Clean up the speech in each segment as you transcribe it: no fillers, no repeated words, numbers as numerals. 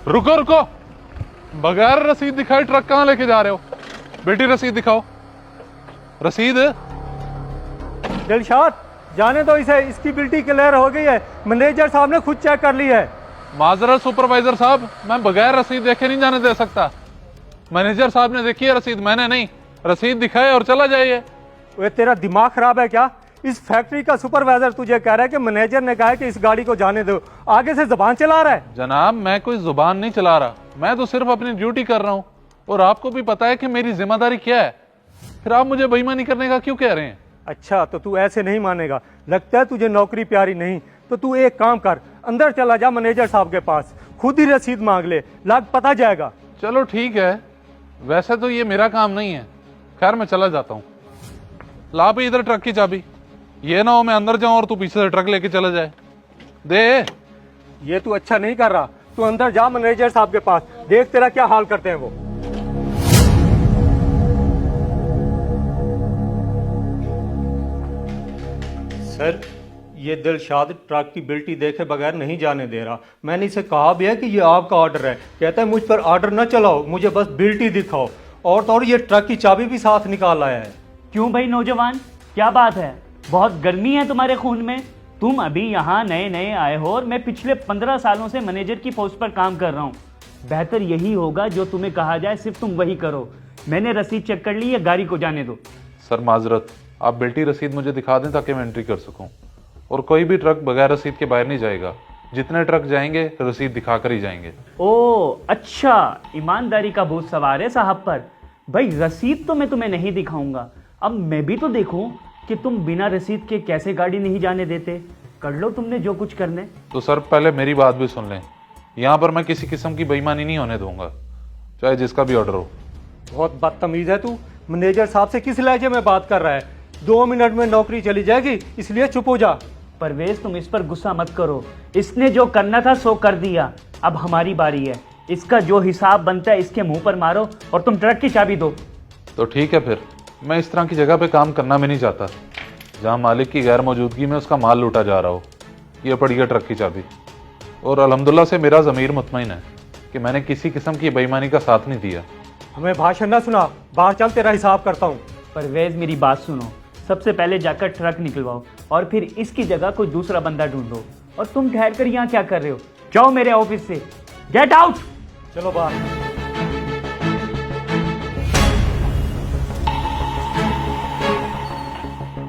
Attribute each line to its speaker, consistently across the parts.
Speaker 1: रुको रुको, बगैर रसीद दिखाए ट्रक कहाँ लेके जा रहे हो? बेटी रसीद दिखाओ। रसीद?
Speaker 2: दिलशाद जाने दो इसे, इसकी बिल्टी क्लियर हो गई है, मैनेजर साहब ने खुद चेक कर ली है।
Speaker 1: माजरत सुपरवाइजर साहब, मैं बगैर रसीद देखे नहीं जाने दे सकता। मैनेजर साहब ने देखी है रसीद, मैंने नहीं। रसीद दिखाए और चला जाइए।
Speaker 2: वे तेरा दिमाग खराब है क्या? इस फैक्ट्री का सुपरवाइजर तुझे कह रहा है कि मैनेजर ने कहा है कि इस गाड़ी को जाने दो, आगे से जुबान चला रहा है।
Speaker 1: जनाब, मैं कोई जुबान नहीं चला रहा, मैं तो सिर्फ अपनी ड्यूटी कर रहा हूँ। और आपको भी पता है कि मेरी जिम्मेदारी क्या है, फिर आप मुझे बेईमानी करने का क्यों कह रहे हैं?
Speaker 2: अच्छा, तो तू ऐसे नहीं मानेगा, लगता है तुझे नौकरी प्यारी नहीं। तो तू एक काम कर, अंदर चला जा मैनेजर साहब के पास, खुद ही रसीद मांग ले, लाग पता जाएगा।
Speaker 1: चलो ठीक है, वैसे तो ये मेरा काम नहीं है। खैर मैं चला जाता हूँ। ला भी इधर ट्रक की चाबी, ये ना हो मैं अंदर जाऊं और तू पीछे से ट्रक लेके चला जाए। दे।
Speaker 2: ये तू अच्छा नहीं कर रहा, तू अंदर जा मैनेजर साहब के पास, देख तेरा क्या हाल करते हैं वो। सर, ये दिलशाद ट्रक की बिल्टी देखे बगैर नहीं जाने दे रहा। मैंने इसे कहा भी है कि ये आपका ऑर्डर है, कहता है मुझ पर ऑर्डर न चलाओ, मुझे बस बिल्टी दिखाओ। और तो और ये ट्रक की चाबी भी साथ निकाल आया है।
Speaker 3: क्यों भाई नौजवान, क्या बात है? बहुत गर्मी है तुम्हारे खून में? तुम अभी यहाँ नए नए आए हो और मैं पिछले 15 सालों से मैनेजर की पोस्ट पर काम कर रहा हूँ। बेहतर यही होगा जो तुम्हें कहा जाए सिर्फ तुम वही करो। मैंने रसीद चेक कर ली है, गाड़ी को जाने दो।
Speaker 1: सर माजरत, आप बिल्टी रसीद मुझे दिखा दें ताकि मैं एंट्री कर सकूं। और कोई भी ट्रक बगैर रसीद के बाहर नहीं जाएगा। जितने ट्रक जाएंगे रसीद दिखा कर ही जाएंगे।
Speaker 3: ओ अच्छा, ईमानदारी का भूत सवार है साहब पर। भाई रसीद तो मैं तुम्हें नहीं दिखाऊंगा, अब मैं भी तो देखूं कि तुम बिना रसीद के कैसे गाड़ी नहीं जाने देते। कर लो तुमने जो कुछ करने।
Speaker 1: तो सर पहले मेरी बात भी सुन लें, यहाँ पर मैं किसी किस्म की बेईमानी नहीं होने दूंगा, चाहे जिसका भी ऑर्डर हो।
Speaker 2: बहुत बदतमीज है तू, मैनेजर साहब से किस लहजे में बात कर रहा है? 2 मिनट में नौकरी चली जाएगी, इसलिए चुप हो जा।
Speaker 3: परवेज तुम इस पर गुस्सा मत करो, इसने जो करना था सो कर दिया, अब हमारी बारी है। इसका जो हिसाब बनता है इसके मुंह पर मारो और तुम ट्रक की चाबी दो।
Speaker 1: तो ठीक है, फिर मैं इस तरह की जगह पे काम करना भी नहीं चाहता जहाँ मालिक की गैर मौजूदगी में उसका माल लूटा जा रहा हो। ये पड़ी है ट्रक की चाबी, और अल्हम्दुलिल्लाह से मेरा ज़मीर मुतमईन है कि मैंने किसी किस्म की बेईमानी का साथ नहीं दिया।
Speaker 2: हमें भाषण ना सुना, बाहर चल, तेरा हिसाब करता हूँ।
Speaker 3: परवेज मेरी बात सुनो, सबसे पहले जाकर ट्रक निकलवाओ और फिर इसकी जगह कोई दूसरा बंदा ढूंढो। और तुम ठहर कर यहाँ क्या कर रहे हो? जाओ मेरे ऑफिस से, गेट आउट।
Speaker 2: चलो बाहर।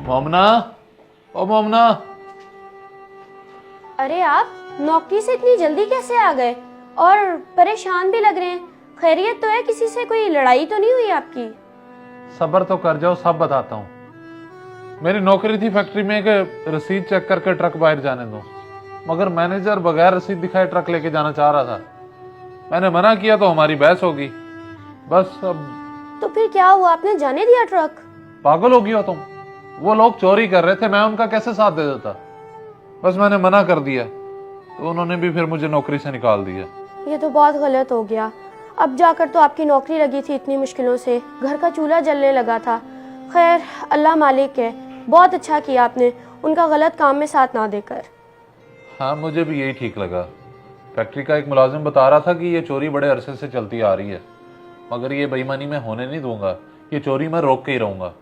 Speaker 1: मोमना, ओ मोमना।
Speaker 4: अरे आप नौकरी से इतनी जल्दी कैसे आ गए? और परेशान भी लग रहे हैं। खैरियत तो है? किसी से कोई लड़ाई तो नहीं हुई आपकी?
Speaker 1: सब्र तो कर जाओ, सब बताता हूँ। मेरी नौकरी थी फैक्ट्री में कि रसीद चेक करके ट्रक बाहर जाने दो, मगर मैनेजर बगैर रसीद दिखाए ट्रक लेके जाना चाह रहा था। मैंने मना किया तो हमारी बहस होगी। बस अब। तो
Speaker 4: फिर क्या हुआ, आपने जाने दिया ट्रक?
Speaker 1: पागल हो गया तुम? वो लोग चोरी कर रहे थे, मैं उनका कैसे साथ दे देता? बस मैंने मना कर दिया तो उन्होंने भी फिर मुझे नौकरी से निकाल दिया।
Speaker 4: ये तो बहुत गलत हो गया। अब जाकर तो आपकी नौकरी लगी थी इतनी मुश्किलों से, घर का चूल्हा जलने लगा था। खैर अल्लाह मालिक है, बहुत अच्छा किया आपने उनका गलत काम में साथ ना देकर।
Speaker 1: हाँ, मुझे भी यही ठीक लगा। फैक्ट्री का एक मुलाजिम बता रहा था कि ये चोरी बड़े अरसे से चलती आ रही है, मगर ये बेईमानी मैं होने नहीं दूंगा। ये चोरी मैं रोक के ही रहूंगा।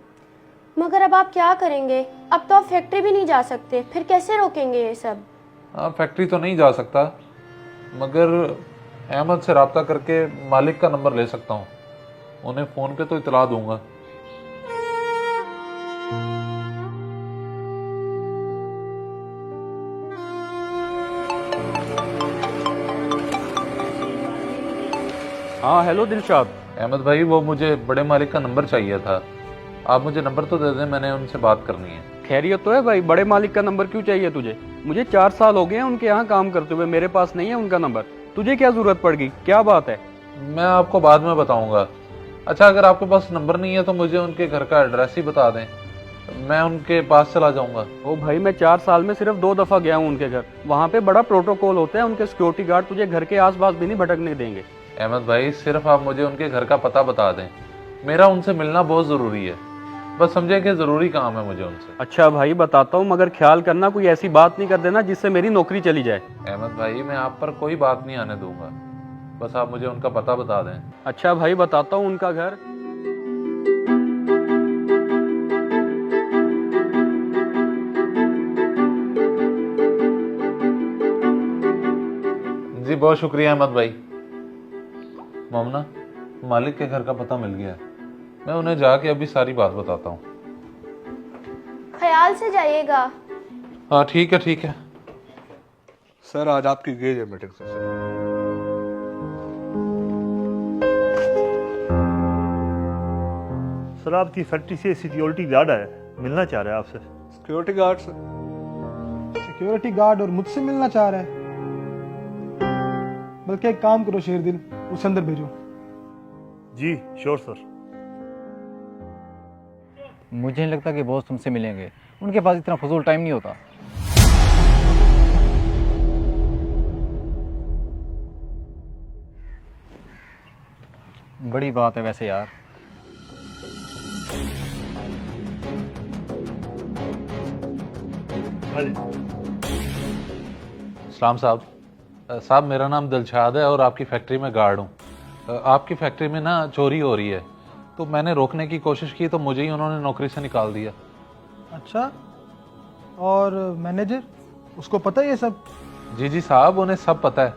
Speaker 4: मगर अब आप क्या करेंगे? अब तो आप फैक्ट्री भी नहीं जा सकते, फिर कैसे रोकेंगे ये सब?
Speaker 1: हाँ, फैक्ट्री तो नहीं जा सकता, मगर अहमद से रब्ता करके मालिक का नंबर ले सकता हूँ। उन्हें फ़ोन पे तो इतला दूंगा।
Speaker 2: हाँ हेलो दिलशाद।
Speaker 1: अहमद भाई, वो मुझे बड़े मालिक का नंबर चाहिए था। आप मुझे नंबर तो दे दें, मैंने उनसे बात करनी है।
Speaker 5: खैरियत तो है भाई, बड़े मालिक का नंबर क्यों चाहिए तुझे? मुझे 4 साल हो गए हैं उनके यहाँ काम करते हुए, मेरे पास नहीं है उनका नंबर। तुझे क्या जरूरत पड़ गई, क्या बात है?
Speaker 1: मैं आपको बाद में बताऊंगा। अच्छा, अगर आपके पास नंबर नहीं है तो मुझे उनके घर का एड्रेस ही बता दें, मैं उनके पास चला जाऊंगा।
Speaker 5: ओ भाई, मैं 4 साल में सिर्फ 2 दफा गया हूँ उनके घर। वहाँ पे बड़ा प्रोटोकॉल होता है, उनके सिक्योरिटी गार्ड तुझे घर के आसपास भी नहीं भटकने देंगे।
Speaker 1: अहमद भाई, सिर्फ आप मुझे उनके घर का पता बता दें, मेरा उनसे मिलना बहुत जरूरी है। बस समझे कि जरूरी काम है मुझे उनसे।
Speaker 5: अच्छा भाई बताता हूँ, मगर ख्याल करना कोई ऐसी बात नहीं कर देना जिससे मेरी नौकरी चली जाए।
Speaker 1: अहमद भाई, मैं आप पर कोई बात नहीं आने दूंगा। बस आप मुझे उनका पता बता दें।
Speaker 5: अच्छा भाई, बताता हूँ उनका घर।
Speaker 1: जी बहुत शुक्रिया अहमद भाई। मोमना, मालिक के घर का पता मिल गया है। मैं उन्हें जाके अभी सारी बात बताता हूँ।
Speaker 4: ख्याल से जाइएगा।
Speaker 1: हाँ ठीक है ठीक है।
Speaker 6: सर आज आपकी गेज है मीटिंग से।
Speaker 7: सर आपकी फैक्ट्री से सिक्योरिटी गार्ड है, मिलना चाह रहा है आपसे।
Speaker 6: सिक्योरिटी गार्ड से?
Speaker 8: सिक्योरिटी गार्ड और मुझसे मिलना चाह रहा है? बल्कि एक काम करो शेरदिल, उसे अंदर भेजो।
Speaker 7: जी श्योर सर।
Speaker 9: मुझे नहीं लगता कि बॉस तुमसे मिलेंगे, उनके पास इतना फजूल टाइम नहीं होता। बड़ी बात है वैसे यार।
Speaker 1: सलाम साहब। साहब मेरा नाम दिलशाद है और आपकी फैक्ट्री में गार्ड हूँ। आपकी फैक्ट्री में ना चोरी हो रही है, तो मैंने रोकने की कोशिश की तो मुझे ही उन्होंने नौकरी से निकाल दिया।
Speaker 8: अच्छा, और मैनेजर, उसको पता है ये सब?
Speaker 1: जी जी साहब, उन्हें सब पता है।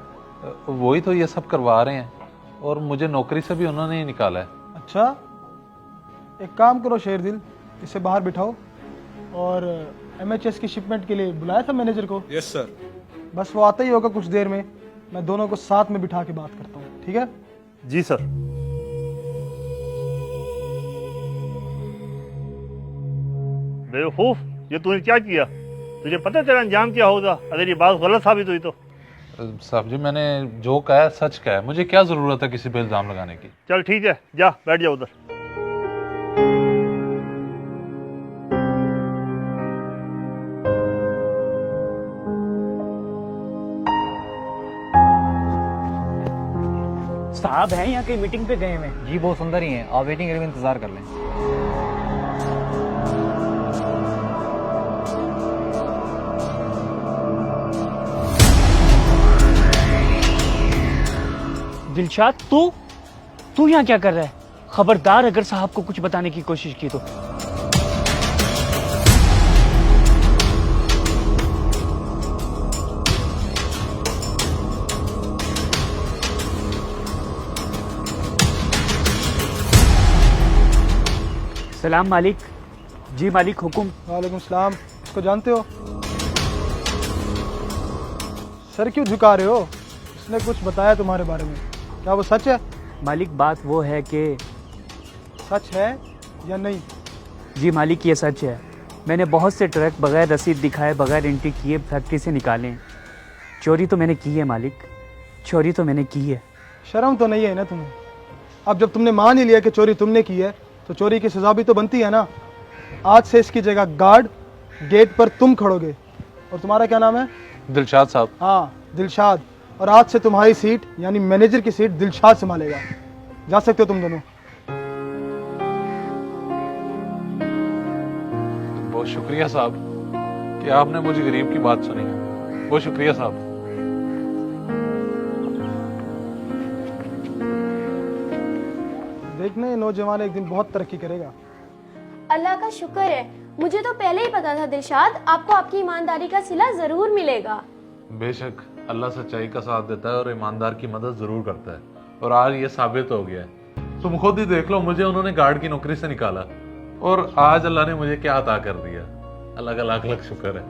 Speaker 1: वही तो ये सब करवा रहे हैं और मुझे नौकरी से भी उन्होंने ही निकाला है।
Speaker 8: अच्छा, एक काम करो शेरदिल, इसे बाहर बिठाओ। और MHS की शिपमेंट के लिए बुलाया था मैनेजर को?
Speaker 6: Yes sir.
Speaker 8: बस वो आता ही होगा कुछ देर में। मैं दोनों को साथ में बिठा के बात करता हूँ, ठीक है?
Speaker 7: जी सर। बेवकूफ, ये तूने क्या किया? तुझे पता है तेरा अंजाम क्या होगा अगर ये बात गलत साबित हुई तो?
Speaker 1: साहब जी मैंने जो कहा है सच कहा है, मुझे क्या जरूरत है किसी पे इल्जाम लगाने की।
Speaker 7: चल ठीक है, जा बैठ जा उधर।
Speaker 3: साहब हैं यहाँ कहीं मीटिंग पे गए हुए हैं।
Speaker 9: जी बॉस अंदर ही हैं, आप वेटिंग एरिया में इंतजार कर लें।
Speaker 3: दिलशाद, तू यहाँ क्या कर रहा है? खबरदार अगर साहब को कुछ बताने की कोशिश की तो। सलाम मालिक। जी मालिक, हुकुम।
Speaker 8: वालेकुम सलाम। इसको जानते हो? सर क्यों झुका रहे हो? उसने कुछ बताया तुम्हारे बारे में, क्या वो सच है?
Speaker 3: मालिक बात वो है कि
Speaker 8: सच है या नहीं?
Speaker 3: जी मालिक ये सच है। मैंने बहुत से ट्रक बगैर रसीद दिखाए, बगैर एंट्री किए फैक्ट्री से निकाले हैं। चोरी तो मैंने की है मालिक, चोरी तो मैंने की है।
Speaker 8: शर्म तो नहीं है ना तुम्हें? अब जब तुमने मान ही लिया कि चोरी तुमने की है तो चोरी की सजा भी तो बनती है ना। आज से इसकी जगह गार्ड गेट पर तुम खड़ोगे। और तुम्हारा क्या नाम है?
Speaker 1: दिलशाद साहब।
Speaker 8: हाँ दिलशाद। और आज से तुम्हारी सीट यानी मैनेजर की सीट दिलशाद संभालेगा। जा सकते हो तुम दोनों।
Speaker 1: बहुत शुक्रिया साहब कि आपने मुझे गरीब की बात सुनी। बहुत शुक्रिया साहब।
Speaker 8: देखना ये नौजवान एक दिन बहुत तरक्की करेगा।
Speaker 4: अल्लाह का शुक्र है, मुझे तो पहले ही पता था दिलशाद, आपको आपकी ईमानदारी का सिला जरूर मिलेगा।
Speaker 1: बेशक अल्लाह सच्चाई का साथ देता है और ईमानदार की मदद जरूर करता है, और आज ये साबित हो गया है। तुम खुद ही देख लो, मुझे उन्होंने गार्ड की नौकरी से निकाला और आज अल्लाह ने मुझे क्या अता कर दिया। अल्लाह का लाख लाख शुक्र है।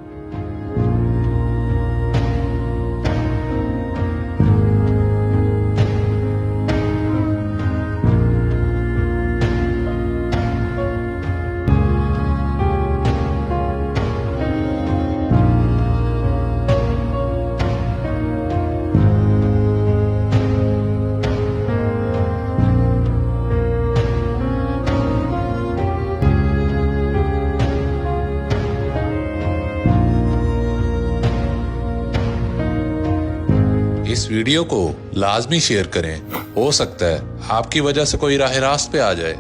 Speaker 10: इस वीडियो को लाजमी शेयर करें, हो सकता है आपकी वजह से कोई राह रास्त पे आ जाए।